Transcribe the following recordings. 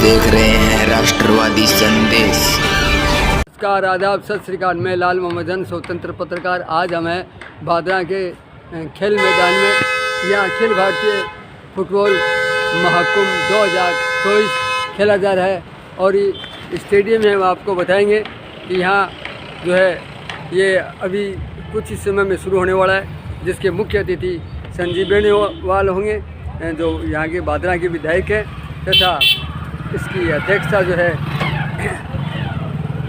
देख रहे हैं राष्ट्रवादी संदेश। नमस्कार, आदाब, सत श्री अकाल। मैं लाल मोहम्मद, स्वतंत्र पत्रकार। आज हम हैं भादरा के खेल मैदान में। यहाँ अखिल भारतीय फुटबॉल महाकुंभ 2024 खेला जा रहा है और ये स्टेडियम है। हम आपको बताएंगे कि यहाँ जो है ये अभी कुछ ही समय में शुरू होने वाला है, जिसके मुख्य अतिथि संजीव बेनीवाल होंगे, जो यहाँ के भादरा के विधायक हैं, तथा इसकी अध्यक्षता जो है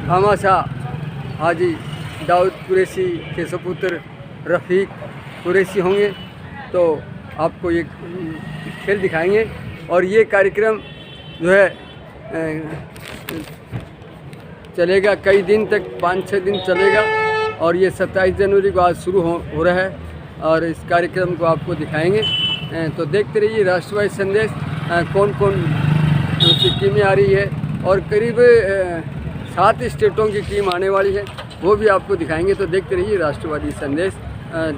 भामाशाह हाजी दाऊद कुरैशी के सपुत्र रफ़ीक कुरैशी होंगे। तो आपको ये खेल दिखाएंगे और ये कार्यक्रम जो है चलेगा कई दिन तक, 5-6 दिन चलेगा और ये 27 जनवरी को आज शुरू हो रहा है और इस कार्यक्रम को आपको दिखाएंगे। तो देखते रहिए राष्ट्रवादी संदेश। कौन कौन की टीमें आ रही है और करीब 7 स्टेटों की टीम आने वाली है, वो भी आपको दिखाएंगे। तो देखते रहिए राष्ट्रवादी संदेश।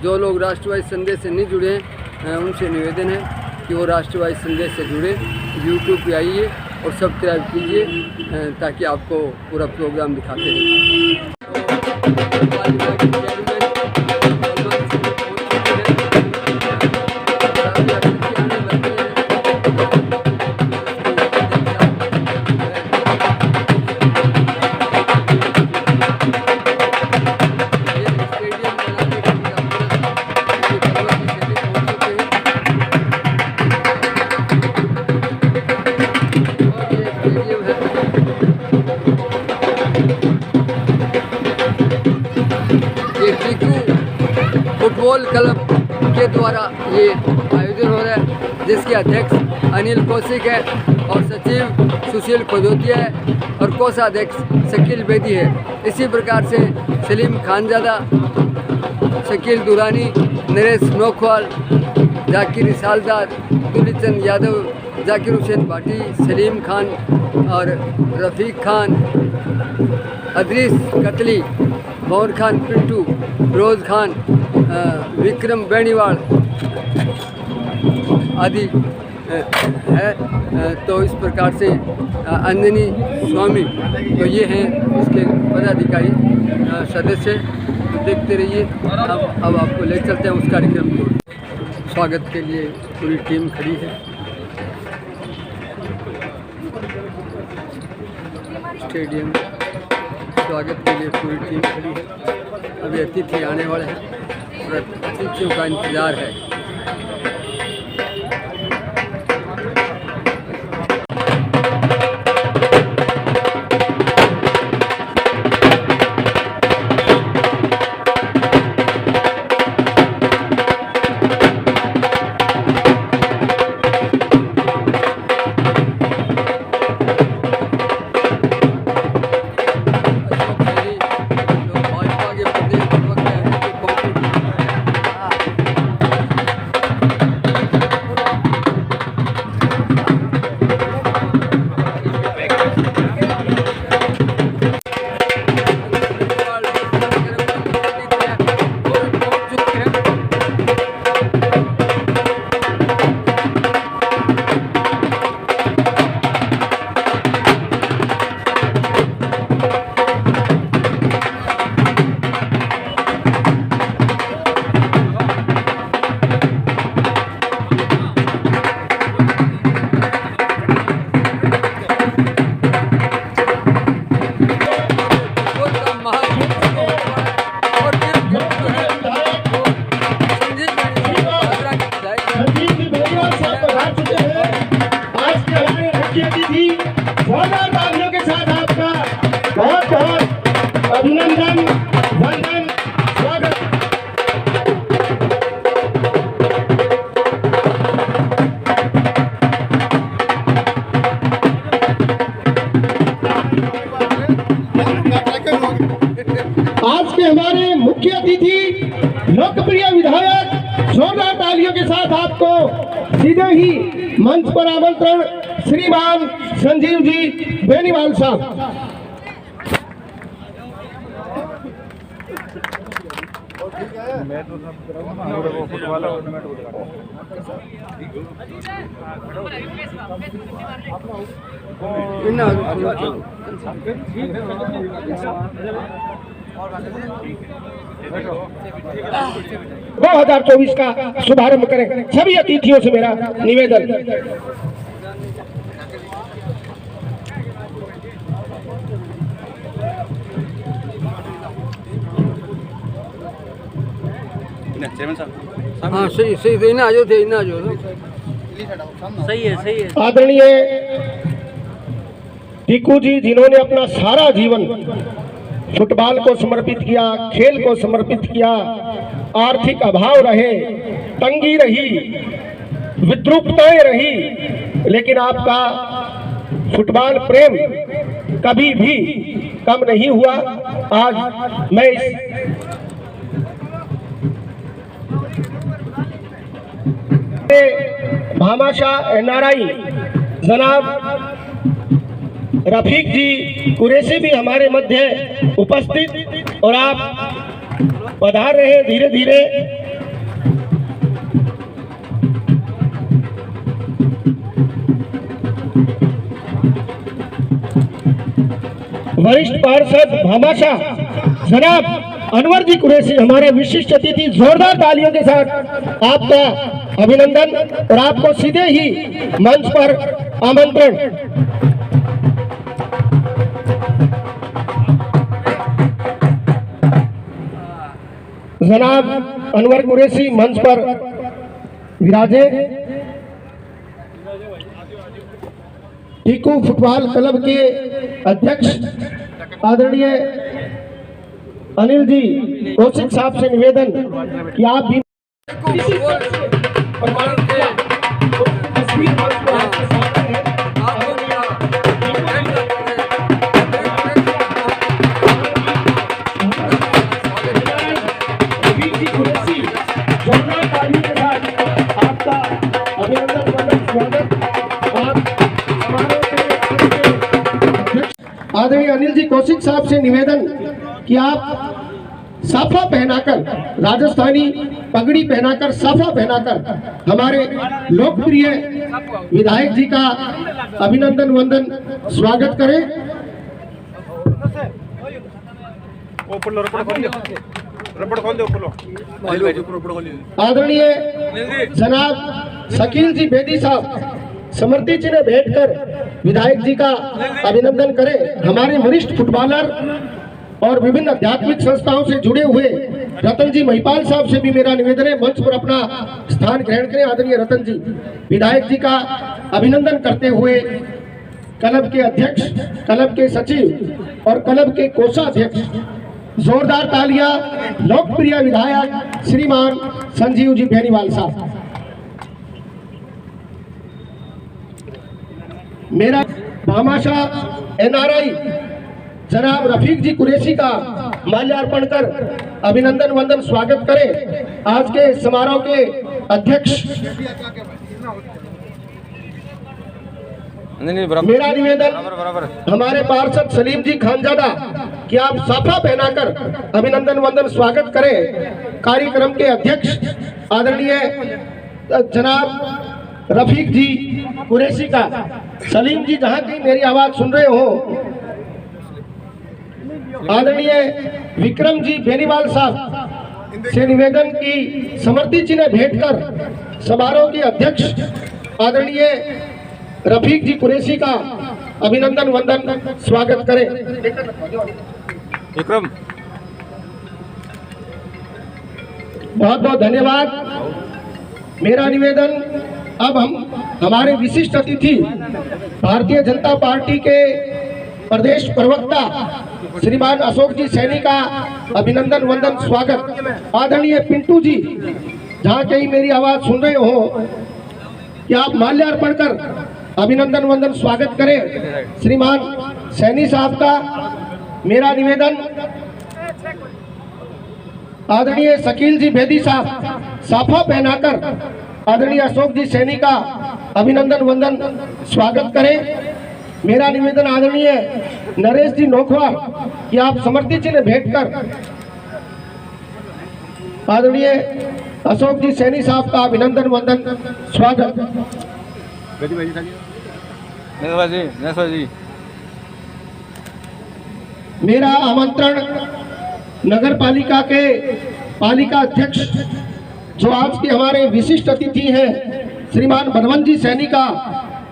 जो लोग राष्ट्रवादी संदेश से नहीं जुड़े हैं उनसे निवेदन है कि वो राष्ट्रवादी संदेश से जुड़े, यूट्यूब पे आइए और सब्सक्राइब कीजिए ताकि आपको पूरा प्रोग्राम दिखाते रहें। फुटबॉल क्लब के द्वारा ये आयोजन हो रहा है, जिसके अध्यक्ष अनिल कौशिक है और सचिव सुशील खोजोतिया है और कोषाध्यक्ष शकील बेदी है। इसी प्रकार से सलीम खानजादा, शकील दुरानी, नरेश नोखवाल, जाकिर सालदार, तुलीचंद यादव, जाकिर हुसैन भाटी, सलीम खान और रफ़ीक खान, अदरीस कतली, मोहन खान पिंटू, रोज़ खान, विक्रम बेनीवाल आदि है। तो इस प्रकार से अंजनी स्वामी, तो ये हैं इसके पदाधिकारी सदस्य। देखते रहिए। अब आपको ले चलते हैं उस कार्यक्रम को। स्वागत के लिए पूरी टीम खड़ी है। स्टेडियम स्वागत के लिए पूरी टीम खड़ी है। अभी अतिथि आने वाले हैं और अतिथियों का इंतज़ार है। के साथ आपका बहुत बहुत अभिनंदन, वंदन, स्वागत। आज के हमारे मुख्य अतिथि लोकप्रिय विधायक जोरदार तालियों के साथ आपको सीधे ही मंच पर आमंत्रण श्रीमान संजीव जी बेनीवाल साहब। दो 2024 का शुभारंभ करें। सभी अतिथियों से मेरा निवेदन। हाँ सही सही इना जो थे इना जो सही है आदरणीय टीकू जी, जिन्होंने अपना सारा जीवन फुटबॉल को समर्पित किया, खेल को समर्पित किया, आर्थिक अभाव रहे, तंगी रही, विद्रूपताएं रही, लेकिन आपका फुटबॉल प्रेम कभी भी कम नहीं हुआ। आज मैं इस भामाशाह एनआरआई जनाब रफीक जी कुरैशी भी हमारे मध्य उपस्थित और आप पधार रहे हैं धीरे धीरे। वरिष्ठ पार्षद भामाशाह जनाब अनवर जी कुरैशी हमारे विशिष्ट अतिथि, जोरदार तालियों के साथ आपका अभिनंदन और आपको सीधे ही मंच पर आमंत्रण। जनाब अनवर कुरैशी मंच पर विराजे। टीकू फुटबॉल क्लब के अध्यक्ष आदरणीय अनिल जी कौशिक साहब से निवेदन कि आप भी आदरणीय अनिल जी कौशिक साहब से निवेदन कि आप साफा पहनाकर, राजस्थानी पगड़ी पहनाकर, साफा पहनाकर हमारे लोकप्रिय विधायक जी का अभिनंदन वंदन स्वागत करें। आदरणीय जनाब शकील जी बेदी साहब समृद्धि चिन्ह भेंट कर विधायक जी का अभिनंदन करें। हमारे वरिष्ठ फुटबॉलर और विभिन्न आध्यात्मिक संस्थाओं से जुड़े हुए रतन जी महिपाल साहब से भी मेरा निवेदन है, मंच पर अपना स्थान ग्रहण करें। आदरणीय रतन जी विधायक जी का अभिनंदन करते हुए क्लब के अध्यक्ष, क्लब के सचिव और क्लब के कोषाध्यक्ष, जोरदार तालियां लोकप्रिय विधायक श्रीमान संजीव जी बेनीवाल साहब। मेरा भामाशाह एनआरआई जनाब रफीक जी कुरैशी का माल्यार्पण कर अभिनंदन वंदन स्वागत करें। आज के समारोह के अध्यक्ष मेरा निवेदन हमारे पार्षद सलीम जी खानजादा कि आप साफा पहनाकर अभिनंदन वंदन स्वागत करें। कार्यक्रम के अध्यक्ष आदरणीय जनाब रफीक जी कुरैशी का, सलीम जी जहां कहीं मेरी आवाज सुन रहे हो, आदरणीय विक्रम जी बेनीवाल साहब से निवेदन की समृद्धि चिन्ह भेंट कर समारोह के अध्यक्ष आदरणीय रफीक जी कुरैशी का अभिनंदन वंदन स्वागत करें। विक्रम बहुत बहुत धन्यवाद। मेरा निवेदन अब हम हमारे विशिष्ट अतिथि भारतीय जनता पार्टी के प्रदेश प्रवक्ता श्रीमान अशोक जी सैनी का अभिनंदन वंदन स्वागत। आदरणीय पिंटू जी जहाँ कहीं मेरी आवाज सुन रहे हो कि आप माल्यार्पण कर अभिनंदन वंदन स्वागत करें श्रीमान सैनी साहब का। मेरा निवेदन आदरणीय शकील जी बेदी साहब साफा पहनाकर आदरणीय अशोक जी सैनी का अभिनंदन वंदन स्वागत करें। मेरा निवेदन आदरणीय नरेश जी नोखवा कि आप समृद्धि चिन्ह भेंट कर आदरणीय अशोक जी सैनी साहब का अभिनंदन वंदन स्वागत। मेरा आमंत्रण नगर पालिका के पालिका अध्यक्ष जो आज के हमारे विशिष्ट अतिथि हैं श्रीमान बलवंत जी सैनी का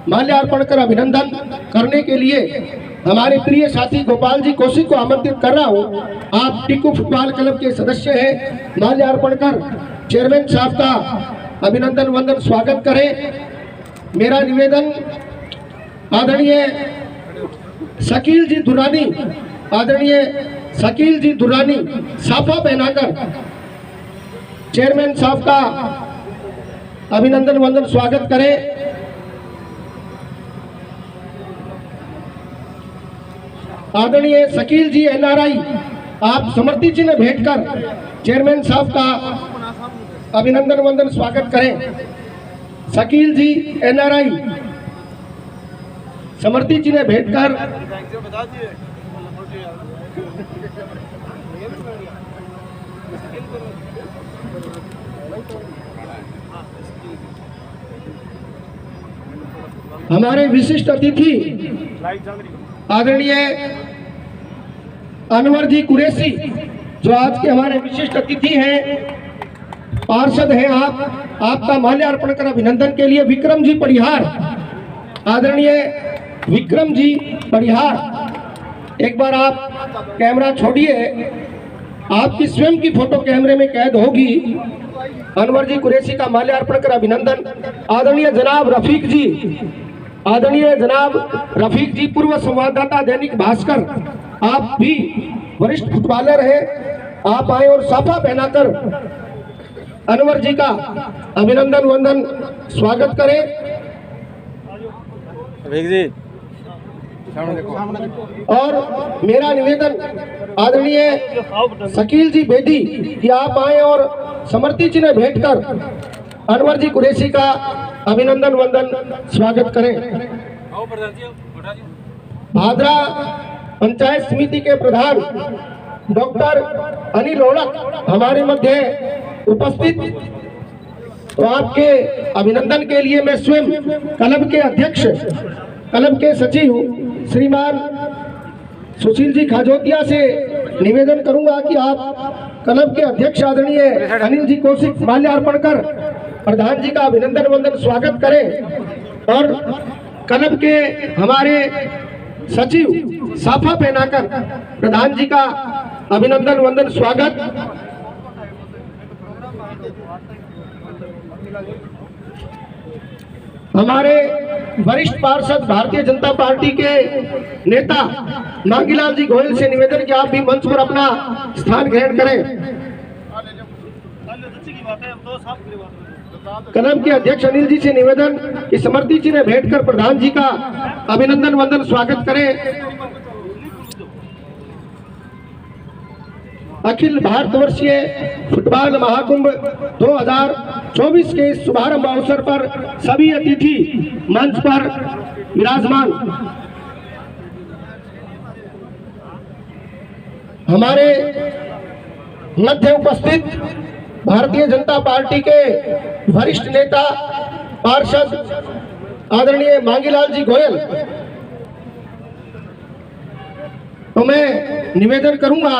माल्यार्पण कर अभिनंदन करने के लिए हमारे प्रिय साथी गोपाल जी कौशिक को आमंत्रित कर रहा हूँ। आप टिक्कू फुटबॉल क्लब के सदस्य हैं, माल्यार्पण कर चेयरमैन साहब का अभिनंदन वंदन स्वागत करें। मेरा निवेदन आदरणीय शकील जी दुरानी, आदरणीय शकील जी दुरानी साफा पहनाकर चेयरमैन साहब का अभिनंदन वंदन स्वागत करें। आदरणीय शकील जी एनआरआई आप समृद्धि चिन्ह भेंट कर चेयरमैन साहब का अभिनंदन वंदन स्वागत करें। शकील जी एनआरआई समृद्धि चिन्ह भेंट कर हमारे विशिष्ट अतिथि आदरणीय अनवर जी कुरैशी जो आज के हमारे विशिष्ट अतिथि हैं, पार्षद हैं आपका माल्यार्पण कर अभिनंदन के लिए विक्रम जी परिहार, आदरणीय विक्रम जी परिहार, एक बार आप कैमरा छोड़िए, आपकी स्वयं की फोटो कैमरे में कैद होगी। अनवर जी कुरैशी का माल्यार्पण कर अभिनंदन। आदरणीय जनाब रफीक जी, आदरणीय जनाब रफीक जी पूर्व संवाददाता दैनिक भास्कर, आप भी वरिष्ठ फुटबॉलर हैं, आप आए और साफा पहनाकर अनवर जी का अभिनंदन वंदन स्वागत करें। रफीक जी और मेरा निवेदन आदरणीय शकील जी बेदी कि आप आए और समृद्धि चिन्ह भेंट कर अनवर जी कुरैशी का अभिनंदन वंदन स्वागत करें। भादरा पंचायत समिति के प्रधान डॉक्टर अनिल ओलक हमारे मध्य उपस्थित, तो आपके अभिनंदन के लिए मैं स्वयं क्लब के अध्यक्ष, क्लब के सचिव श्रीमान सुशील जी खाजोतिया से निवेदन करूंगा कि आप क्लब के अध्यक्ष आदरणीय अनिल जी कौशिक माल्यार्पण कर प्रधान जी का अभिनंदन वंदन स्वागत करें और क्लब के हमारे सचिव साफा पहनाकर प्रधान जी का अभिनंदन वंदन स्वागत। हमारे वरिष्ठ पार्षद भारतीय जनता पार्टी के नेता मांगीलाल जी गोयल से निवेदन कि आप भी मंच पर अपना स्थान ग्रहण करें। क्लब के अध्यक्ष अनिल जी से निवेदन कि समृद्धि चिन्ह भेंट कर प्रधान जी का अभिनंदन वंदन स्वागत करें। अखिल भारतवर्षीय फुटबॉल महाकुंभ 2024 के शुभारंभ अवसर पर सभी अतिथि मंच पर विराजमान। हमारे मध्य उपस्थित भारतीय जनता पार्टी के वरिष्ठ नेता पार्षद आदरणीय मांगीलाल जी गोयल, तो मैं निवेदन करूंगा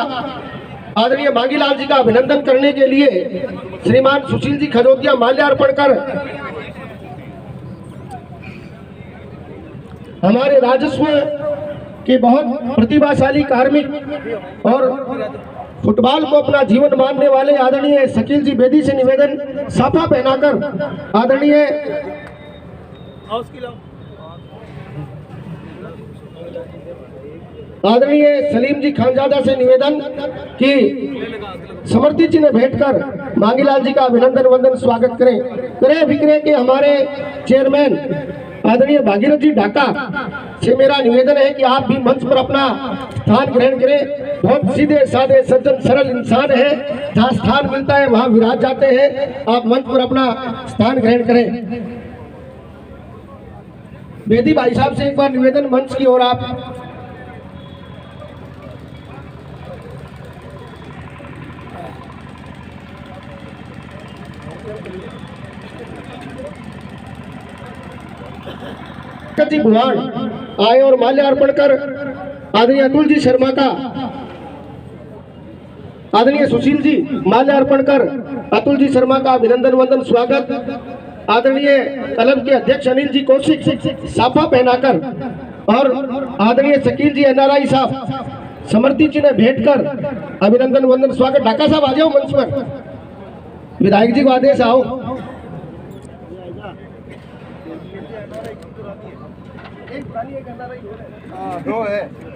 आदरणीय मांगीलाल जी का अभिनंदन करने के लिए श्रीमान सुशील जी खजोतिया माल्यार्पण कर हमारे राजस्व के बहुत प्रतिभाशाली कार्मिक और फुटबॉल को अपना जीवन मानने वाले आदरणीय शकील जी बेदी से निवेदन साफा पहनाकर आदरणीय सलीम जी खानजादा से निवेदन कि समृद्धि चिन्ह भेंट कर मांगीलाल जी का अभिनंदन वंदन स्वागत करें। क्रय विक्रय के हमारे चेयरमैन आदरणीय भागीरथ जी ढाका से मेरा निवेदन है कि आप भी मंच पर अपना स्थान ग्रहण करें। बहुत सीधे साधे सज्जन सरल इंसान है, जहाँ स्थान मिलता है वहाँ विराज जाते हैं। आप मंच पर अपना स्थान ग्रहण करें। बेदी भाई साहब से एक बार निवेदन मंच की ओर आप जी भुआन आए और माल्यार्पण कर आदरणीय अतुल जी शर्मा का, आदरणीय सुशील जी माल्यार्पण कर अतुल जी शर्मा का अभिनंदन वंदन स्वागत। आदरणीय क्लब के अध्यक्ष अनिल जी कौशिक साफा पहनाकर और आदरणीय शकील जी एनआरआई साहब समर्थी जी ने भेंट कर अभिनंदन वंदन स्वागत। ढाका साहब आ जाओ मंच पर, विधायक जी को आदेश आओ।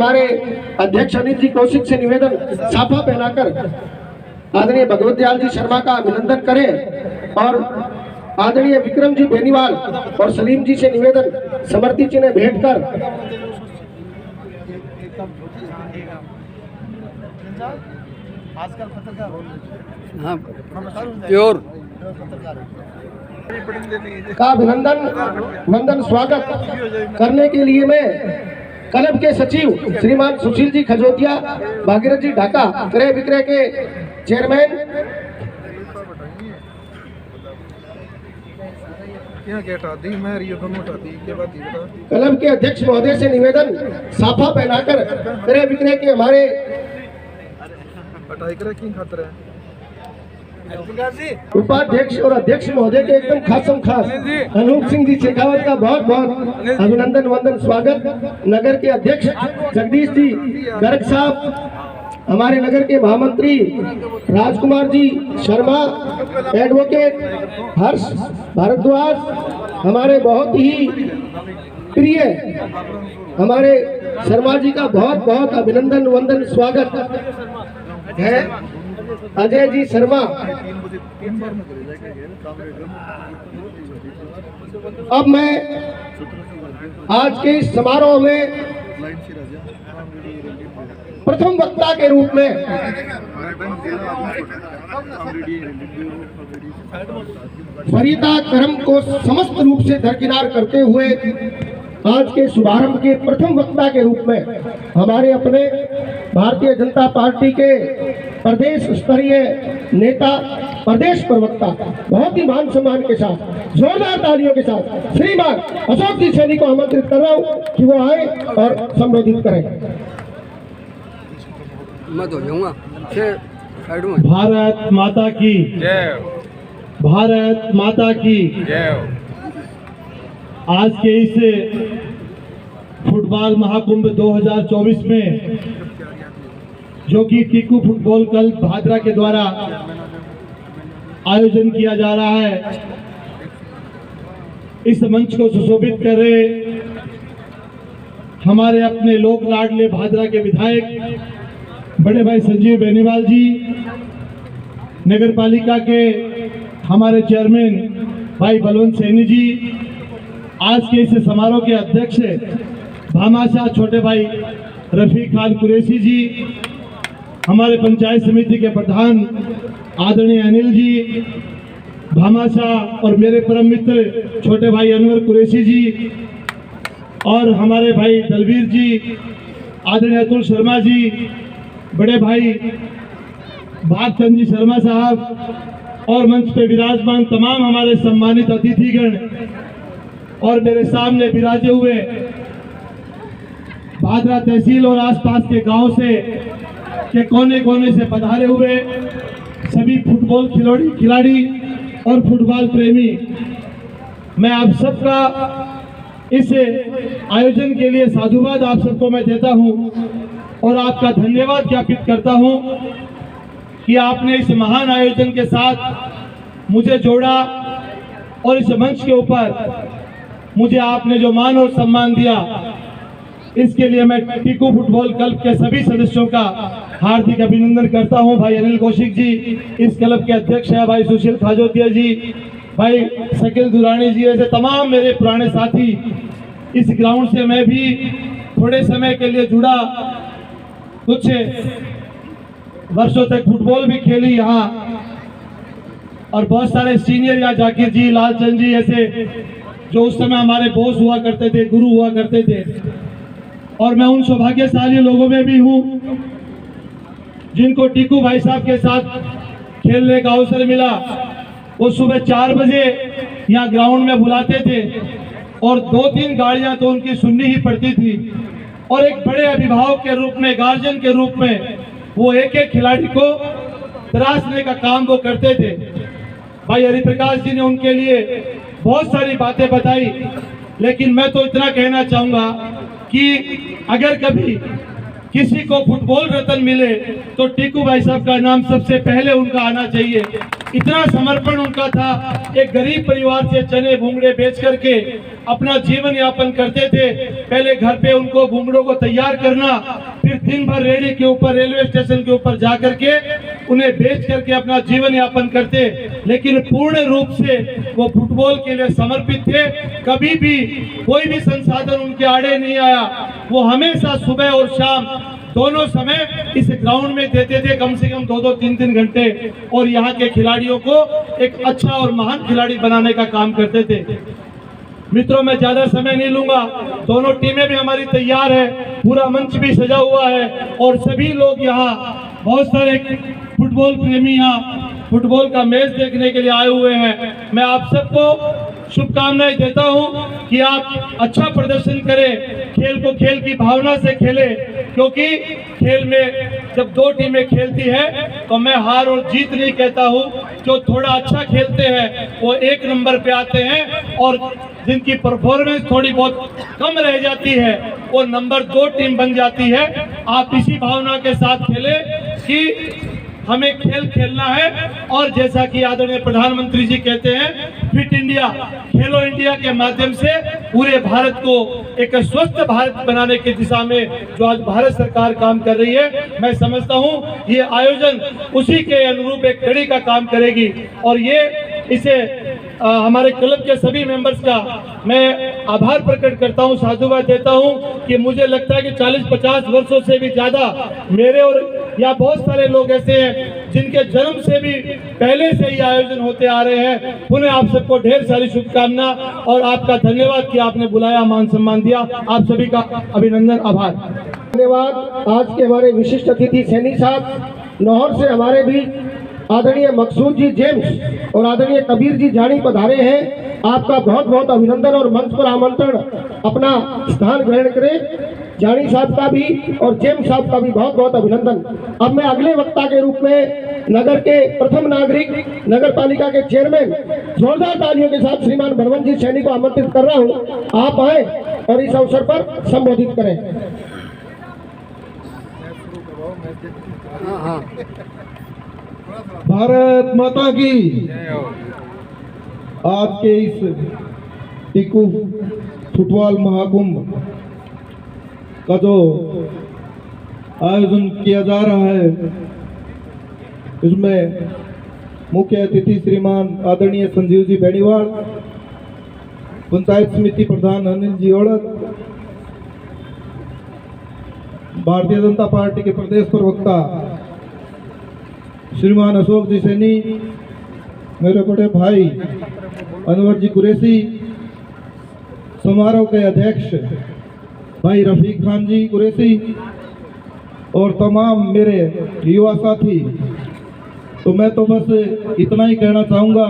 हमारे अध्यक्ष अनिल जी कौशिक से निवेदन साफा पहनाकर आदरणीय भगवत दयाल जी शर्मा का अभिनंदन करें और आदरणीय विक्रम जी बेनीवाल और सलीम जी से निवेदन समर्थी जी ने भेंट कर प्योर का अभिनंदन वंदन स्वागत करने के लिए मैं क्लब के सचिव श्रीमान सुशील जी खजोतिया, भागीरथ जी ढाका क्रय विक्रय के चेयरमैन, क्लब के अध्यक्ष महोदय से निवेदन साफा पहनाकर क्रय विक्रय के हमारे उपाध्यक्ष और अध्यक्ष महोदय के एकदम खासम खास अनूप सिंह जी शेखावत का बहुत बहुत अभिनंदन वंदन स्वागत। नगर के अध्यक्ष जगदीश जी गर्ग साहब, हमारे नगर के महामंत्री राजकुमार जी शर्मा, एडवोकेट हर्ष भारद्वाज, हमारे बहुत ही प्रिय हमारे शर्मा जी का बहुत बहुत अभिनंदन वंदन स्वागत है। अजय जी शर्मा, अब मैं आज के इस समारोह में प्रथम वक्ता के रूप में फरीदा करम को समस्त रूप से दरकिनार करते हुए आज के शुभारंभ के प्रथम वक्ता के रूप में हमारे अपने भारतीय जनता पार्टी के प्रदेश स्तरीय नेता, प्रदेश प्रवक्ता, बहुत ही मान सम्मान के साथ जोरदार तालियों के साथ श्रीमान अशोक जी सैनी को आमंत्रित कर रहा हूँ कि वो आए और संबोधित करें। मैं तो जाऊंगा साइड में। भारत माता की जय, भारत माता की जय। आज के इस फुटबॉल महाकुंभ 2024 में जो कि टीकू फुटबॉल क्लब भादरा के द्वारा आयोजन किया जा रहा है, इस मंच को सुशोभित कर रहे हमारे अपने लोक लाडले भादरा के विधायक बड़े भाई संजीव बेनीवाल जी, नगर पालिका के हमारे चेयरमैन भाई बलवंत सैनी जी, आज के इस समारोह के अध्यक्ष भामाशाह छोटे भाई रफीक खान कुरैशी जी, हमारे पंचायत समिति के प्रधान आदरणीय अनिल जी भामाशाह और मेरे परम मित्र छोटे भाई अनवर कुरैशी जी और हमारे भाई दलवीर जी, आदरणीय अतुल शर्मा जी, बड़े भाई भागचंद जी शर्मा साहब और मंच पे विराजमान तमाम हमारे सम्मानित अतिथिगण और मेरे सामने विराजे हुए भादरा तहसील और आसपास के गांव से के कोने कोने से पधारे हुए सभी फुटबॉल खिलाड़ी और फुटबॉल प्रेमी, मैं आप सबका इस आयोजन के लिए साधुवाद आप सबको मैं देता हूं और आपका धन्यवाद ज्ञापित करता हूं कि आपने इस महान आयोजन के साथ मुझे जोड़ा और इस मंच के ऊपर मुझे आपने जो मान और सम्मान दिया, इसके लिए मैं टीकू फुटबॉल क्लब के सभी सदस्यों का हार्दिक अभिनंदन करता हूं। भाई अनिल कौशिक जी इस क्लब के अध्यक्ष हैं, भाई सुशील खाजोतिया जी, भाई शकील दुरानी जी, ऐसे तमाम मेरे पुराने साथी। इस ग्राउंड से मैं भी थोड़े समय के लिए जुड़ा, कुछ वर्षों तक फुटबॉल भी खेली यहाँ और बहुत सारे सीनियर या जाकिर जी, लालचंद जी ऐसे जो उस समय हमारे बॉस हुआ करते थे, गुरु हुआ करते थे। और मैं उन सौभाग्यशाली लोगों में भी हूँ जिनको टीकू भाई साहब के साथ खेलने का अवसर मिला। वो सुबह 4 बजे यहाँ ग्राउंड में बुलाते थे और 2-3 गाड़ियां तो उनकी सुननी ही पड़ती थी। और एक बड़े अभिभावक के रूप में, गार्जियन के रूप में वो एक एक खिलाड़ी को तराशने का काम वो करते थे। भाई हरिप्रकाश जी ने उनके लिए बहुत सारी बातें बताई, लेकिन मैं तो इतना कहना चाहूँगा कि अगर कभी किसी को फुटबॉल रत्न मिले तो टीकू भाई साहब का नाम सबसे पहले उनका आना चाहिए। इतना समर्पण उनका था, एक गरीब परिवार से चने भूंगड़े बेच करके अपना जीवन यापन करते थे। पहले घर पे उनको भूंगड़ों को तैयार करना, फिर दिन भर रेडी के ऊपर, रेलवे स्टेशन के ऊपर जा करके उन्हें बेच करके अपना जीवन यापन करते, लेकिन पूर्ण रूप से वो फुटबॉल के लिए समर्पित थे। कभी भी कोई भी संसाधन उनके आड़े नहीं आया। वो हमेशा सुबह और शाम दोनों समय इस ग्राउंड में देते थे, कम से कम 2-2, 3-3 घंटे, और यहाँ के खिलाड़ियों को एक अच्छा और महान खिलाड़ी बनाने का काम करते थे। मित्रों, मैं ज्यादा समय नहीं लूंगा, दोनों टीमें भी हमारी तैयार है, पूरा मंच भी सजा हुआ है और सभी लोग यहाँ, बहुत सारे फुटबॉल प्रेमी यहाँ फुटबॉल का मैच देखने के लिए आए हुए हैं। मैं आप सबको शुभकामनाएं देता हूं कि आप अच्छा प्रदर्शन करें, खेल को खेल की भावना से खेलें, क्योंकि खेल में जब 2 टीमें खेलती है तो मैं हार और जीत नहीं कहता हूं। जो थोड़ा अच्छा खेलते हैं वो 1 नंबर पे आते हैं, और जिनकी परफॉर्मेंस थोड़ी बहुत कम रह जाती है वो नंबर 2 टीम बन जाती है। आप इसी भावना के साथ खेलें कि हमें खेल खेलना है, और जैसा कि आदरणीय प्रधानमंत्री जी कहते हैं, फिट इंडिया, खेलो इंडिया के माध्यम से पूरे भारत को एक स्वस्थ भारत बनाने की दिशा में जो आज भारत सरकार काम कर रही है, मैं समझता हूं ये आयोजन उसी के अनुरूप एक कड़ी का काम करेगी। और ये इसे हमारे क्लब के सभी मेंबर्स का मैं आभार प्रकट करता हूं, साधुवाद देता हूं कि मुझे लगता है कि 40-50 वर्षों से भी ज्यादा मेरे और या बहुत सारे लोग ऐसे हैं जिनके जन्म से भी पहले से ही आयोजन होते आ रहे हैं। पुनः आप सबको ढेर सारी शुभकामना और आपका धन्यवाद कि आपने बुलाया, मान सम्मान दिया। आप सभी का अभिनंदन, आभार, धन्यवाद। आज के हमारे विशिष्ट अतिथि सैनी साहब, लाहौर से हमारे बीच आदरणीय मकसूद जी जेम्स और आदरणीय कबीर जी जानी पधारे हैं। आपका बहुत बहुत अभिनंदन और मंच पर आमंत्रण, अपना स्थान ग्रहण करें। जानी साहब का भी और जेम्स साहब का भी बहुत बहुत अभिनंदन। अब मैं अगले वक्ता के रूप में नगर के प्रथम नागरिक, नगर पालिका के चेयरमैन, जोरदार तालियों के साथ श्रीमान बलवंत जी सैनी को आमंत्रित कर रहा हूं। आप आए और इस अवसर पर संबोधित करें। भारत माता की। आज के इस टीकू फुटबॉल महाकुंभ का जो आयोजन किया जा रहा है, इसमें मुख्य अतिथि श्रीमान आदरणीय संजीव जी बेनीवाल, पंचायत समिति प्रधान अनिल जी ओढ़क, भारतीय जनता पार्टी के प्रदेश प्रवक्ता श्रीमान अशोक जी सैनी, मेरे बड़े भाई अनवर जी कुरैशी, समारोह के अध्यक्ष भाई रफीक खान जी कुरैशी और तमाम मेरे युवा साथी। तो मैं तो बस इतना ही कहना चाहूँगा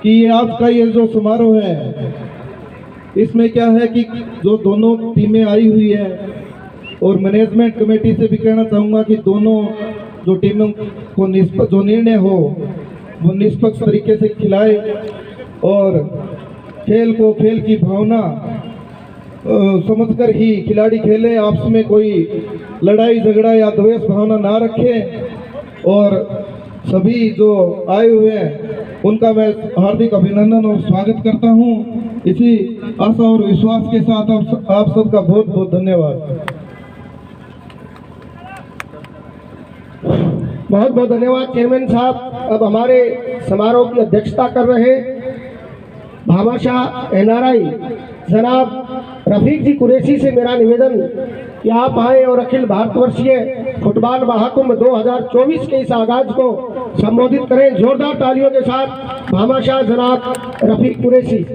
कि ये आज का ये जो समारोह है, इसमें क्या है कि जो दोनों टीमें आई हुई है, और मैनेजमेंट कमेटी से भी कहना चाहूँगा कि दोनों जो टीमों को जो निर्णय हो वो निष्पक्ष तरीके से खिलाए और खेल को खेल की भावना समझकर ही खिलाड़ी खेले, आपस में कोई लड़ाई झगड़ा या द्वेष भावना ना रखें। और सभी जो आए हुए हैं उनका मैं हार्दिक अभिनंदन और स्वागत करता हूं। इसी आशा और विश्वास के साथ आप सबका बहुत बहुत धन्यवाद। बहुत बहुत धन्यवाद चेयरमैन साहब। अब हमारे समारोह की अध्यक्षता कर रहे भामाशाह एनआरआई जनाब रफीक जी कुरैशी से मेरा निवेदन कि आप आए और अखिल भारतवर्षीय फुटबॉल महाकुंभ 2024 के इस आगाज को संबोधित करें। जोरदार तालियों के साथ भामाशाह जनाब रफीक कुरैशी।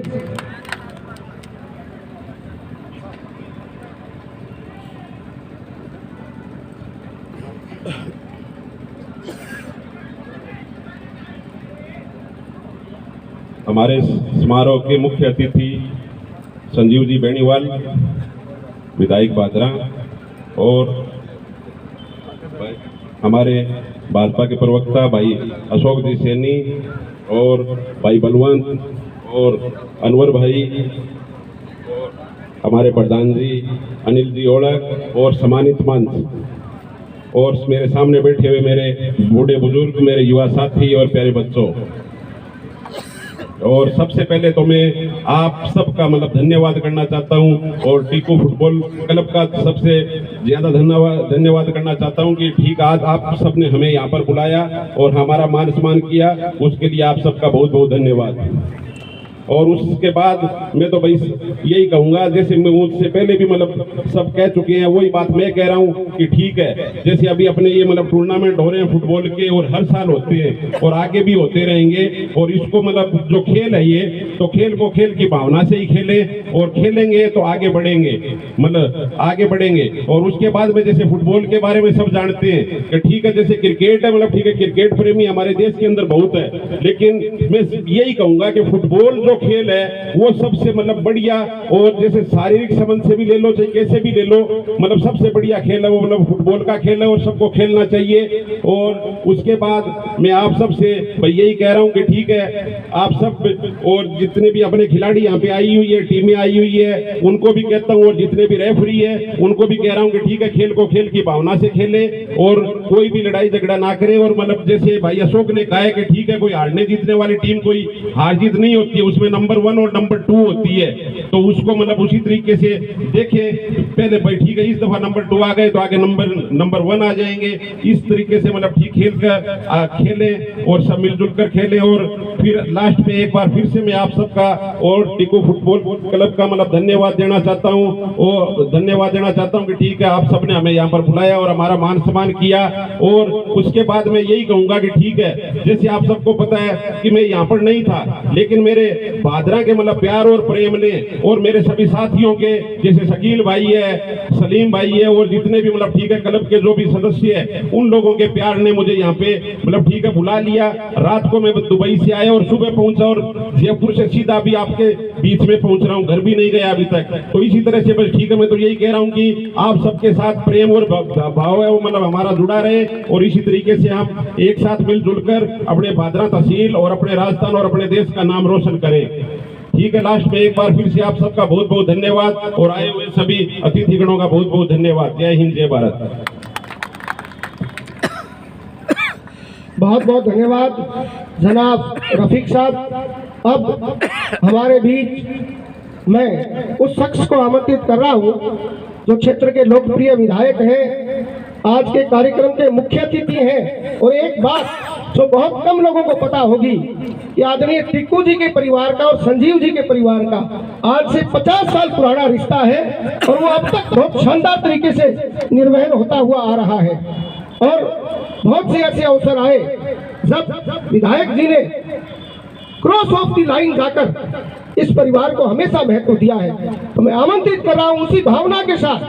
हमारे समारोह के मुख्य अतिथि संजीव जी बेनीवाल, विधायक बादरा, और हमारे भाजपा के प्रवक्ता भाई अशोक जी सैनी, और भाई बलवंत, और अनवर भाई, और हमारे प्रधान जी अनिल जी ओड़क, और सम्मानित मंच, और मेरे सामने बैठे हुए मेरे बूढ़े बुजुर्ग, मेरे युवा साथी और प्यारे बच्चों। और सबसे पहले तो मैं आप सबका धन्यवाद करना चाहता हूं, और टीकू फुटबॉल क्लब का सबसे ज्यादा धन्यवाद करना चाहता हूं कि ठीक आज आप सबने हमें यहां पर बुलाया और हमारा मान सम्मान किया, उसके लिए आप सबका बहुत बहुत धन्यवाद। और उसके बाद मैं तो भाई यही कहूंगा, जैसे मैं मुझसे पहले भी सब कह चुके हैं, वही बात मैं कह रहा हूं कि ठीक है, जैसे अभी अपने ये टूर्नामेंट हो रहे हैं फुटबॉल के, और हर साल होते हैं और आगे भी होते रहेंगे, और इसको जो खेल है ये, तो खेल को खेल की भावना से ही खेलें, और खेलेंगे तो आगे बढ़ेंगे, आगे बढ़ेंगे। और उसके बाद में जैसे फुटबॉल के बारे में सब जानते हैं कि ठीक है, जैसे क्रिकेट है, ठीक है, क्रिकेट प्रेमी हमारे देश के अंदर बहुत है, लेकिन मैं यही कहूंगा कि फुटबॉल जो खेल है वो सबसे बढ़िया, और जैसे शारीरिक संबंध से भी ले लो, चाहे कैसे भी ले लो, सबसे बढ़िया खेल है वो फुटबॉल का खेल है, और सबको खेलना चाहिए। और उसके बाद मैं आप सबसे भाई यही कह रहा हूं कि ठीक है, आप सब और जितने भी अपने खिलाड़ी यहाँ पे आई हुई है, टीमें आई हुई है, उनको भी कहता हूँ, और जितने भी रेफरी है उनको भी कह रहा हूँ कि ठीक है, खेल को खेल की भावना से खेले, और कोई भी लड़ाई झगड़ा ना करे। और जैसे भाई अशोक ने कहा है कि ठीक है, कोई हारने जीतने वाली टीम कोई हार जीत नहीं होती है, उसमें नंबर 1 और नंबर 2 होती है, तो उसको उसी तरीके से देखें। पहले भाई ठीक है, इस दफा नंबर 2 आ गए तो आगे नंबर 1 आ जाएंगे, इस तरीके से ठीक खेल कर खेलें, और सब मिलजुल कर खेलें। और फिर लास्ट में एक बार फिर से मैं आप सबका और टीकू फुटबॉल क्लब का धन्यवाद देना चाहता हूं, और धन्यवाद देना चाहता हूं कि ठीक है, आप सबने हमें यहाँ पर बुलाया और हमारा मान सम्मान किया। और उसके बाद मैं यही कहूंगा कि ठीक है, जैसे आप सबको पता है कि मैं यहाँ पर नहीं था, लेकिन मेरे भादरा के प्यार और प्रेम ने, और मेरे सभी साथियों के जैसे शकील भाई है, सलीम भाई है, और जितने भी ठीक है क्लब के जो भी सदस्य है, उन लोगों के प्यार ने मुझे यहाँ पे ठीक है बुला लिया। रात को मैं दुबई से आया और सुबह पहुंचा, और जयपुर से सीधा भी आपके बीच में पहुंच रहा हूँ, घर भी नहीं गया अभी तक। तो इसी तरह से बस ठीक है, मैं तो यही कह रहा हूँ कि आप सबके साथ प्रेम और भाव है वो हमारा जुड़ा रहे, और इसी तरीके से हम एक साथ मिलजुल कर अपने भादरा तहसील और अपने राजस्थान और अपने देश का नाम रोशन करें। ठीक है, लास्ट में एक बार फिर से आप सबका बहुत बहुत धन्यवाद, और आए हुए सभी अतिथिगणों का बहुत बहुत धन्यवाद। जय हिंद, जय भारत। बहुत बहुत धन्यवाद जनाब रफीक साहब। अब हमारे बीच मैं उस शख्स को आमंत्रित कर रहा हूं जो क्षेत्र के लोकप्रिय विधायक हैं, आज के कार्यक्रम के मुख्य अतिथि हैं। और एक बात जो बहुत कम लोगों को पता होगी कि आदरणीय टीकू जी के परिवार का और संजीव जी के परिवार का आज से 50 साल पुराना रिश्ता है, और वो अब तक बहुत शानदार तरीके से निर्वहन होता हुआ आ रहा है। और बहुत से ऐसे अवसर आए जब विधायक जी ने क्रॉस ऑफ द लाइन जाकर इस परिवार को हमेशा महत्व दिया है। तो मैं आमंत्रित कर रहा हूं उसी भावना के साथ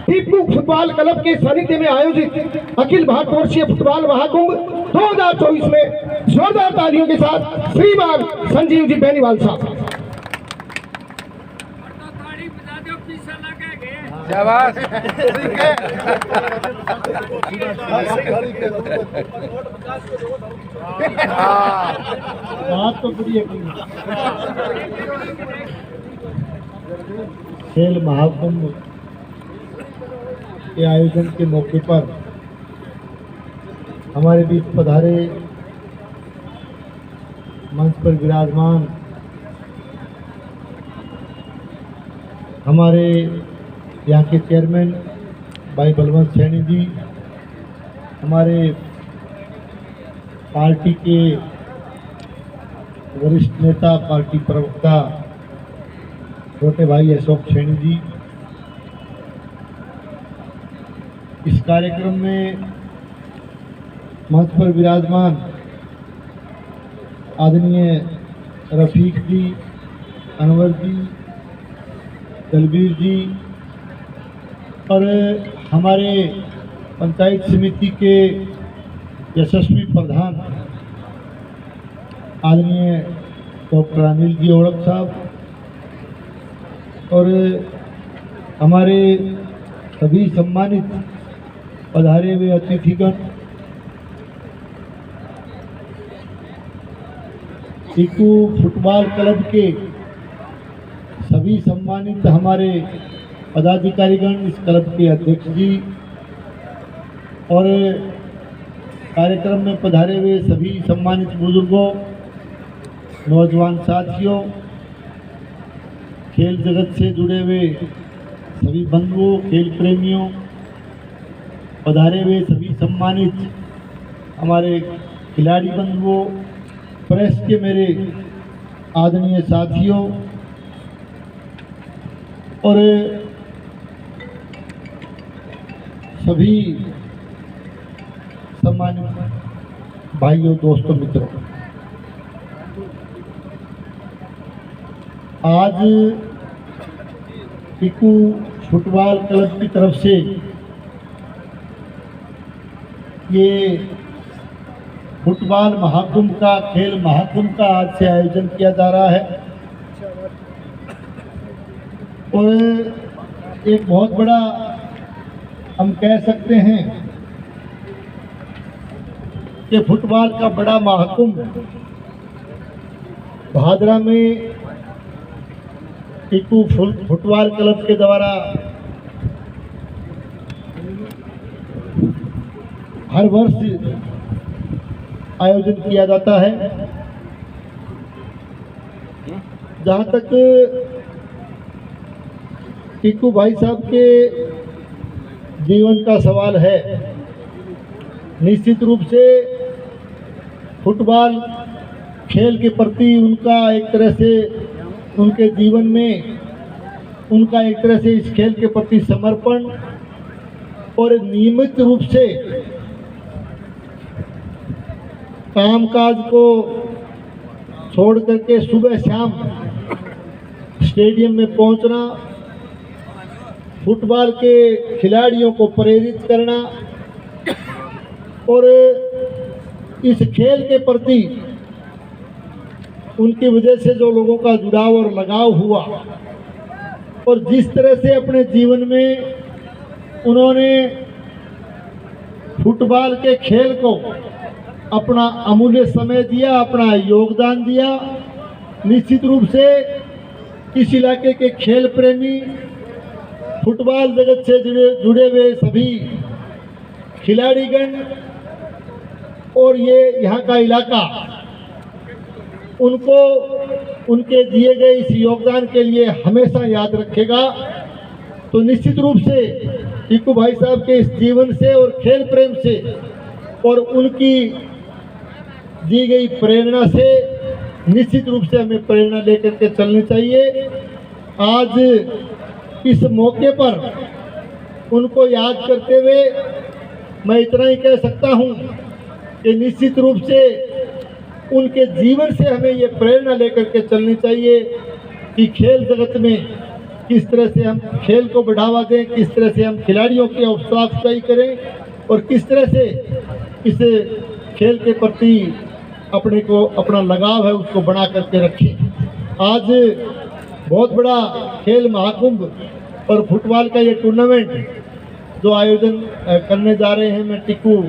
टीकू फुटबॉल क्लब के सानिध्य में आयोजित अखिल भारतवर्षीय फुटबॉल महाकुंभ 2024 में जोरदार तालियों के साथ श्रीमान संजीव जी बेनीवाल साहब। खेल महाकुंभ के आयोजन के मौके पर हमारे बीच पधारे मंच पर विराजमान हमारे यहाँ के चेयरमैन भाई बलवंत सैनी जी, हमारे पार्टी के वरिष्ठ नेता, पार्टी प्रवक्ता छोटे भाई अशोक सैनी जी, इस कार्यक्रम में मंच पर विराजमान आदरणीय रफीक जी, अनवर जी, दलबीर जी, और हमारे पंचायत समिति के यशस्वी प्रधान आदरणीय डॉक्टर अनिल जी ओड़क साहब, और हमारे सभी सम्मानित पधारे हुए अतिथिगण, टीकू फुटबॉल क्लब के सभी सम्मानित हमारे पदाधिकारीगण, इस क्लब के अध्यक्ष जी और कार्यक्रम में पधारे हुए सभी सम्मानित बुजुर्गों, नौजवान साथियों, खेल जगत से जुड़े हुए सभी बंधुओं, खेल प्रेमियों, पधारे हुए सभी सम्मानित हमारे खिलाड़ी बंधुओं, प्रेस के मेरे आदरणीय साथियों और सभी सम्मानित भाइयों, दोस्तों, मित्रों, आज टीकू फुटबॉल क्लब की तरफ से ये फुटबॉल महाकुंभ का, खेल महाकुंभ का आज से आयोजन किया जा रहा है और एक बहुत बड़ा हम कह सकते हैं कि फुटबॉल का बड़ा महाकुंभ भादरा में टीकू फुटबॉल क्लब के द्वारा हर वर्ष आयोजन किया जाता है। जहाँ तक टीकू भाई साहब के जीवन का सवाल है, निश्चित रूप से फुटबॉल खेल के प्रति उनका एक तरह से, उनके जीवन में उनका एक तरह से इस खेल के प्रति समर्पण और नियमित रूप से कामकाज को छोड़ करके सुबह शाम स्टेडियम में पहुंचना, फुटबॉल के खिलाड़ियों को प्रेरित करना और इस खेल के प्रति उनकी वजह से जो लोगों का जुड़ाव और लगाव हुआ और जिस तरह से अपने जीवन में उन्होंने फुटबॉल के खेल को अपना अमूल्य समय दिया, अपना योगदान दिया, निश्चित रूप से इस इलाके के खेल प्रेमी, फुटबॉल जगत से जुड़े हुए सभी खिलाड़ीगण और ये यहाँ का इलाका उनको उनके दिए गए इस योगदान के लिए हमेशा याद रखेगा। तो निश्चित रूप से टीकू भाई साहब के इस जीवन से और खेल प्रेम से और उनकी दी गई प्रेरणा से निश्चित रूप से हमें प्रेरणा लेकर के चलनी चाहिए। आज इस मौके पर उनको याद करते हुए मैं इतना ही कह सकता हूं कि निश्चित रूप से उनके जीवन से हमें ये प्रेरणा लेकर के चलनी चाहिए कि खेल जगत में किस तरह से हम खेल को बढ़ावा दें, किस तरह से हम खिलाड़ियों की हौसला अफजाई करें और किस तरह से इस खेल के प्रति अपना लगाव है उसको बना करके रखें। आज बहुत बड़ा खेल महाकुंभ और फुटबॉल का ये टूर्नामेंट जो आयोजन करने जा रहे हैं, मैं टीकू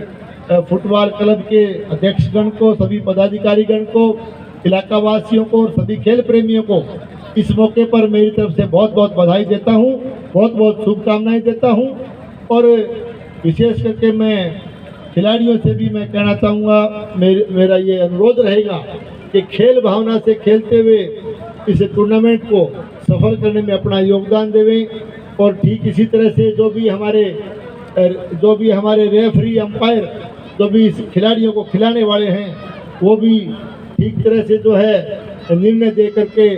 फुटबॉल क्लब के अध्यक्षगण को, सभी पदाधिकारीगण को, इलाका वासियों को और सभी खेल प्रेमियों को इस मौके पर मेरी तरफ से बहुत बहुत बधाई देता हूं, बहुत बहुत शुभकामनाएं देता हूं और विशेष करके मैं खिलाड़ियों से भी मैं कहना चाहूँगा, मेरा ये अनुरोध रहेगा कि खेल भावना से खेलते हुए इस टूर्नामेंट को सफल करने में अपना योगदान देवें और ठीक इसी तरह से जो भी हमारे रेफरी, अंपायर, जो भी इस खिलाड़ियों को खिलाने वाले हैं, वो भी ठीक तरह से जो है निर्णय दे करके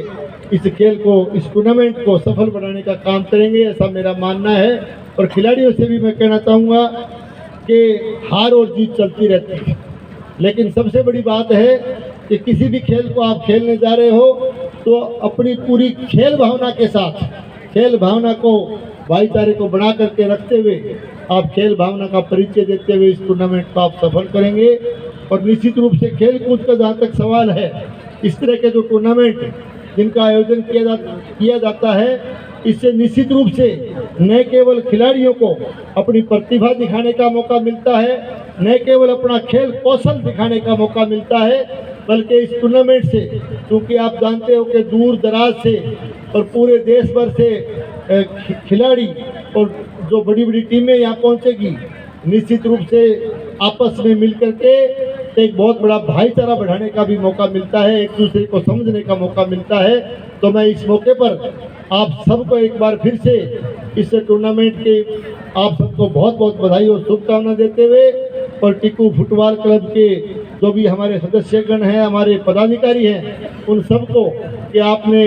इस खेल को, इस टूर्नामेंट को सफल बनाने का काम करेंगे, ऐसा मेरा मानना है। और खिलाड़ियों से भी मैं कहना चाहूँगा कि हार और जीत चलती रहती है, लेकिन सबसे बड़ी बात है कि किसी भी खेल को आप खेलने जा रहे हो तो अपनी पूरी खेल भावना के साथ, खेल भावना को, भाईचारे को बना करके रखते हुए आप खेल भावना का परिचय देते हुए इस टूर्नामेंट को आप सफल करेंगे। और निश्चित रूप से खेल कूद का जहाँ तक सवाल है, इस तरह के जो टूर्नामेंट जिनका आयोजन किया जाता है, इससे निश्चित रूप से न केवल खिलाड़ियों को अपनी प्रतिभा दिखाने का मौका मिलता है, न केवल अपना खेल कौशल दिखाने का मौका मिलता है, बल्कि इस टूर्नामेंट से, क्योंकि आप जानते हो कि दूर दराज से और पूरे देश भर से खिलाड़ी और जो बड़ी बड़ी टीमें यहाँ पहुँचेगी, निश्चित रूप से आपस में मिलकर के एक बहुत बड़ा भाईचारा बढ़ाने का भी मौका मिलता है, एक दूसरे को समझने का मौका मिलता है। तो मैं इस मौके पर आप सबको एक बार फिर से इस टूर्नामेंट के आप सबको बहुत बहुत बधाई और शुभकामना देते हुए, और टीकू फुटबॉल क्लब के जो भी हमारे सदस्यगण हैं, हमारे पदाधिकारी हैं, उन सबको कि आपने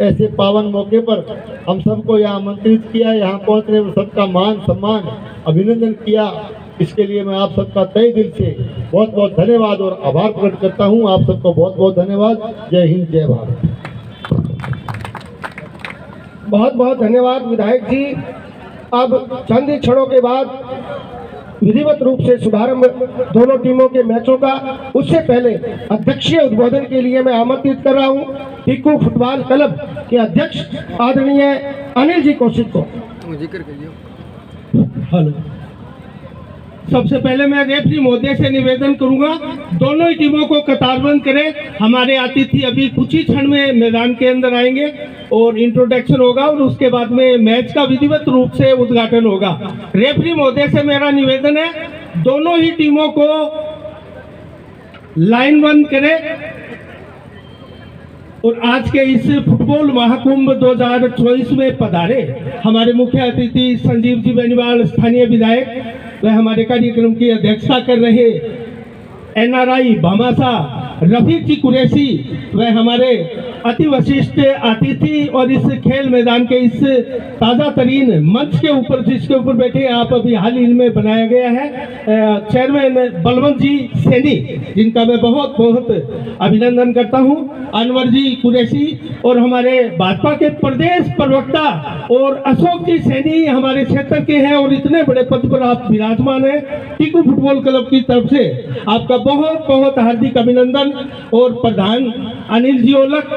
ऐसे पावन मौके पर हम सबको यहाँ आमंत्रित किया, यहाँ पहुँचने में सबका मान सम्मान अभिनंदन किया, इसके लिए मैं आप सबका तहे दिल से बहुत बहुत धन्यवाद और आभार प्रकट करता हूँ। आप सबको बहुत बहुत धन्यवाद। जय हिंद, जय भारत। बहुत बहुत धन्यवाद विधायक जी। अब चंद ही क्षणों के बाद विधिवत रूप से शुभारंभ दोनों टीमों के मैचों का। उससे पहले अध्यक्षीय उद्बोधन के लिए मैं आमंत्रित कर रहा हूं टीकू फुटबॉल क्लब के अध्यक्ष आदरणीय अनिल जी कौशिक को। जिक्र करिए। हेलो, सबसे पहले मैं रेफरी महोदय से निवेदन करूंगा, दोनों ही टीमों को कतारबंद करें। हमारे अतिथि अभी कुछ ही क्षण में मैदान के अंदर आएंगे और इंट्रोडक्शन होगा और उसके बाद में मैच का विधिवत रूप से उद्घाटन होगा। रेफरी महोदय से मेरा निवेदन है, दोनों ही टीमों को लाइन बंद करें और आज के इस फुटबॉल महाकुंभ 2024 में पधारे हमारे मुख्य अतिथि संजीव जी बेनीवाल, स्थानीय विधायक, वह हमारे कार्यक्रम की अध्यक्षता कर रहे NRI भामासा रफीक जी कुरैशी, वह हमारे अति वशिष्ठ अतिथि और इस खेल मैदान के इस ताज़ा तरीन मंच के ऊपर जिसके ऊपर बैठे आप अभी हाल ही में बनाया गया है, चेयरमैन बलवंत जी सैनी, जिनका मैं बहुत बहुत अभिनंदन करता हूं, अनवर जी कुरैशी और हमारे भाजपा के प्रदेश प्रवक्ता और अशोक जी सैनी हमारे क्षेत्र के हैं और इतने बड़े पद पर आप विराजमान हैं। टीकू फुटबॉल क्लब की तरफ से आपका बहुत बहुत हार्दिक अभिनंदन। और प्रधान अनिल जी ओलक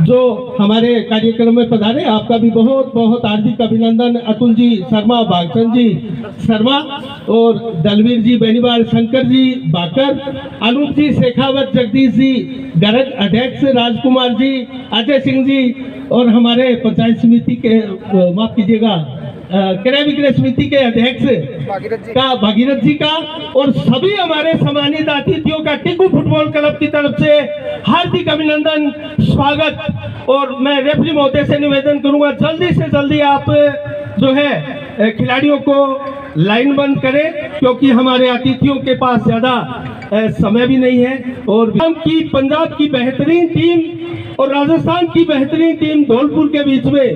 जो हमारे कार्यक्रम में पधारे, आपका भी बहुत बहुत हार्दिक अभिनंदन। अतुल जी शर्मा, भागचंद जी शर्मा और दलवीर जी बेनीवाल, शंकर जी बाकर, अनूप जी शेखावत, जगदीश जी गरज, अध्यक्ष राजकुमार जी, अजय सिंह जी और हमारे पंचायत समिति के माफ कीजिएगा क्रय विक्रय समिति के अध्यक्ष भागीरथ जी का और सभी हमारे सम्मानित अतिथियों का टीकू फुटबॉल क्लब की तरफ से हार्दिक अभिनंदन, स्वागत। और मैं रेफरी महोदय से निवेदन करूंगा, जल्दी से जल्दी आप जो है खिलाड़ियों को लाइन बंद करें, क्योंकि हमारे अतिथियों के पास ज्यादा समय भी नहीं है। और पंजाब की बेहतरीन टीम और राजस्थान की बेहतरीन टीम धौलपुर के बीच में,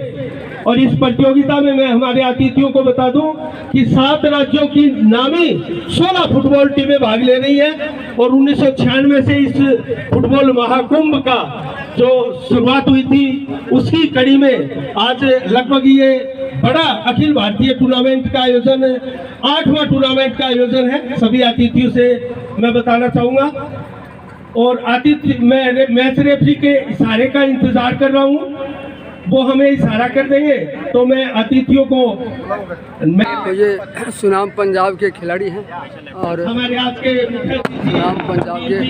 और इस प्रतियोगिता में मैं हमारे अतिथियों को बता दूं कि 7 राज्यों की नामी 16 फुटबॉल टीमें भाग ले रही हैं और 1996 से इस फुटबॉल महाकुंभ का जो शुरुआत हुई थी उसकी कड़ी में आज लगभग ये बड़ा अखिल भारतीय टूर्नामेंट का आयोजन, 8वां टूर्नामेंट का आयोजन है। सभी अतिथियों से मैं बताना चाहूँगा और अतिथि मैं मैच रेफरी के इशारे का इंतजार कर रहा हूँ, वो हमें इशारा कर देंगे तो मैं अतिथियों को तो ये सुनाम पंजाब के खिलाड़ी हैं और हमारे आज के सुनाम पंजाब के हैं।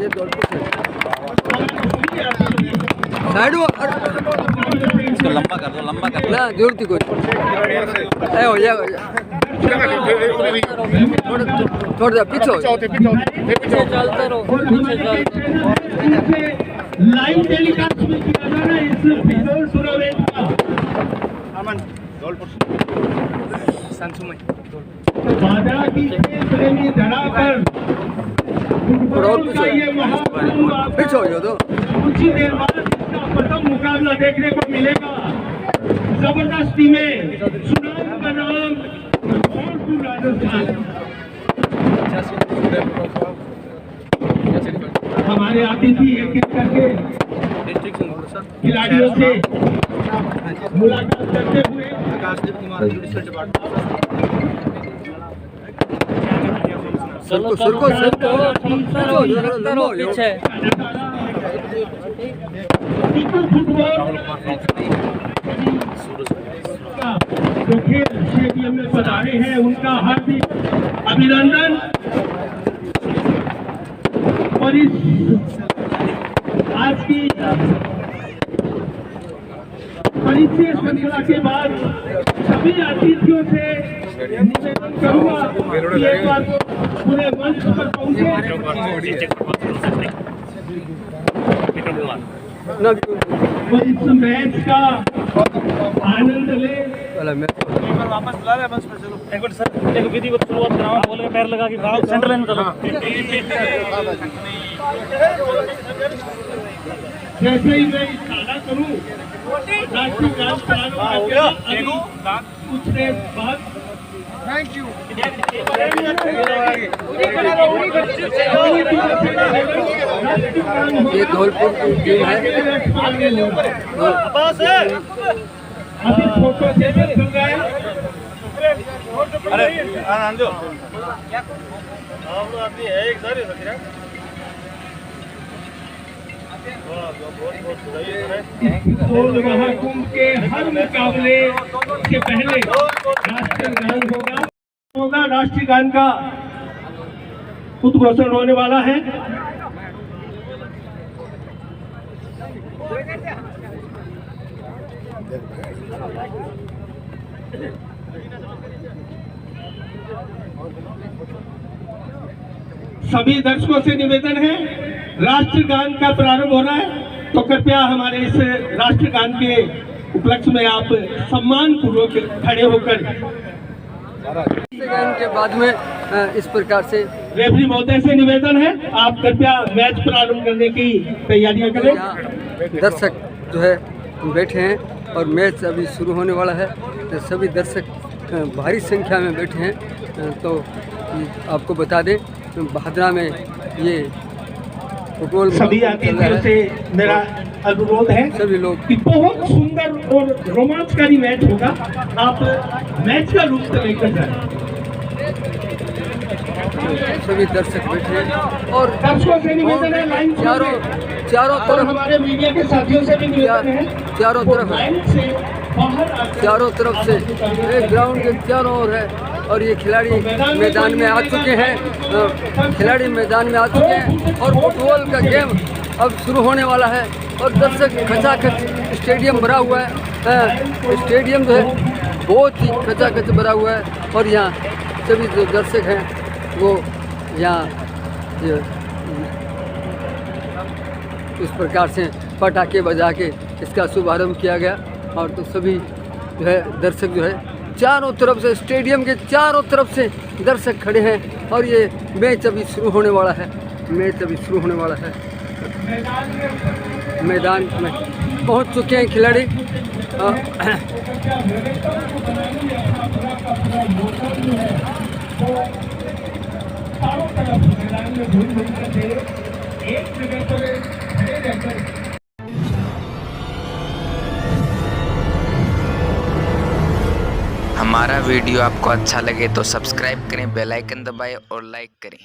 ये धौलपुर से साइड लंबा कर दो ना जरूरत ही कोई हो जाएगा। थोड़ा पीछे चलते रहो, लाइव टेलीकास्ट में किया जा रहा है इस फुटबॉल टूर्नामेंट का। बाजा की प्रेमी धरा पर फुटबॉल का ये महाकुंभ पीछे हो जाओ तो कुछ ही देर बाद इसका प्रथम मुकाबला देखने को मिलेगा। जबरदस्त टीमें, सुनाम का नाम धौलपुर राजस्थान। हमारे अतिथि एक एक करके खिलाड़ियों से मुलाकात करते हुए पीछे जो खेल स्टेडियम में पधारे हैं उनका हार्दिक अभिनंदन। और इस आज की परिचय श्रृंखला के बाद सभी अतिथियों से निवेदन करूंगा कि एक बार पूरे मंच पर पहुंचे और इस मैच का आनंद ले। वापस बुला रहे हैं बस चलो एक मिनट सर एक विधिवत शुरुआत कराओ बोल के पैर लगा के सेंटर लाइन में चलो। जैसे ही मैं इशारा करूं राष्ट्रीय गान प्रारंभ कुछ देर बाद थैंक यू ये धौलपुर की टीम है। अभी फोटो सेशन चल रहा है। अरे आनंद दो हम लोग आती है एक सारी सकीरा और महाकुंभ के हर मुकाबले के पहले राष्ट्रीय गान होगा। राष्ट्रीय गान का उद्घोषण होने वाला है। सभी दर्शकों से निवेदन है, राष्ट्रीय गान का प्रारंभ हो रहा है, तो कृपया हमारे इस राष्ट्रीय गान के उपलक्ष्य में आप सम्मान पूर्वक खड़े होकर के बाद में इस प्रकार से रेफरी महोदय से निवेदन है, आप कृपया मैच प्रारंभ करने की तैयारियां करें। दर्शक जो है बैठे हैं और मैच अभी शुरू होने वाला है। तो सभी दर्शक भारी संख्या में बैठे हैं। तो आपको बता दें भादरा में ये फुटबॉल सभी अतिथियों से मेरा अनुरोध है सभी लोग कि बहुत सुंदर और रोमांचकारी मैच होगा, आप मैच का लुत्फ लेकर जाएं। सभी दर्शक बैठे हैं और दर्शकों से निवेदन है लाइन चारों और तरफ हमारे मीडिया के साथियों से भी निवेदन है चारों तरफ लाइन से बाहर चारों तरफ से एक ग्राउंड के चारों ओर है। और ये खिलाड़ी मैदान में आ चुके हैं, खिलाड़ी मैदान में आ चुके हैं और फुटबॉल का गेम अब शुरू होने वाला है। और दर्शक खचाखच स्टेडियम भरा हुआ है। स्टेडियम जो है बहुत ही खचाखच भरा हुआ है और यहाँ सभी जो दर्शक हैं वो यहाँ इस प्रकार से पटाखे बजा के इसका शुभारंभ किया गया। और तो सभी जो है दर्शक जो है चारों तरफ से स्टेडियम के चारों तरफ से दर्शक खड़े हैं और ये मैच अभी शुरू होने वाला है। मैदान में पहुंच चुके हैं खिलाड़ी। हमारा वीडियो आपको अच्छा लगे तो सब्सक्राइब करें, बेल आइकन दबाएं और लाइक करें।